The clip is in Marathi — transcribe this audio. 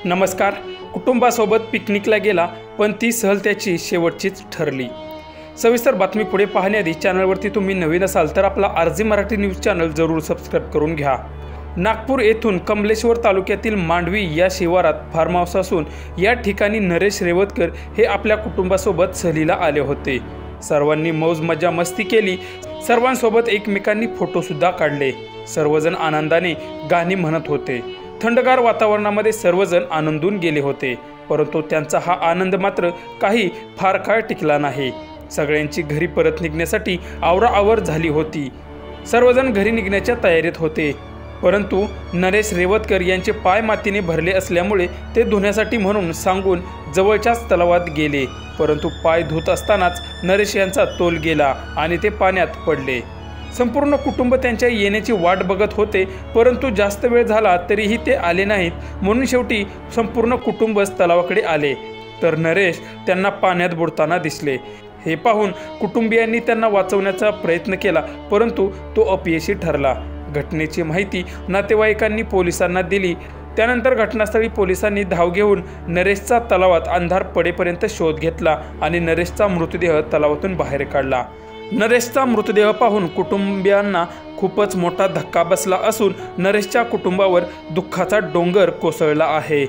नमस्कार. कुटुंबासोबत पिकनिकला गेला पण ती सहल त्याची शेवटचीच ठरली. सविस्तर बातमी पुढे पाहण्याआधी चॅनलवरती तुम्ही नवीन असाल तर आपला आरजी मराठी न्यूज चॅनल जरूर सबस्क्राईब करून घ्या. नागपूर येथून कमलेश्वर तालुक्यातील मांडवी या शिवारात फार्म हाऊस असून या ठिकाणी नरेश रेवतकर हे आपल्या कुटुंबासोबत सहलीला आले होते. सर्वांनी मौज मजा मस्ती केली. सर्वांसोबत एकमेकांनी फोटो सुद्धा काढले. सर्वजण आनंदाने गाणी म्हणत होते. थंडगार वातावरणामध्ये सर्वजण आनंदून गेले होते. परंतु त्यांचा हा आनंद मात्र काही फार काळ टिकला नाही. सगळ्यांची घरी परत निघण्यासाठी आवराआवर झाली होती. सर्वजण घरी निघण्याच्या तयारीत होते. परंतु नरेश रेवतकर यांचे पाय मातीने भरले असल्यामुळे ते धुण्यासाठी म्हणून सांगून जवळच्याच तलावात गेले. परंतु पाय धुत असतानाच नरेश यांचा तोल गेला आणि ते पाण्यात पडले. संपूर्ण कुटुंब त्यांच्या येण्याची वाट बघत होते. परंतु जास्त वेळ झाला तरीही ते आले नाहीत. म्हणून शेवटी संपूर्ण कुटुंबच तलावाकडे आले तर नरेश त्यांना पाण्यात बुडताना दिसले. हे पाहून कुटुंबियांनी त्यांना वाचवण्याचा प्रयत्न केला परंतु तो अपयशी ठरला. घटनेची माहिती नातेवाईकांनी पोलिसांना दिली. त्यानंतर घटनास्थळी पोलिसांनी धाव घेऊन नरेशचा तलावात अंधार पडेपर्यंत शोध घेतला आणि नरेशचा मृतदेह तलावातून बाहेर काढला. नरेशचा मृतदेह पाहून कुटुंबियांना खूपच मोठा धक्का बसला असून नरेशच्या कुटुंबावर दुःखाचा डोंगर कोसळला आहे.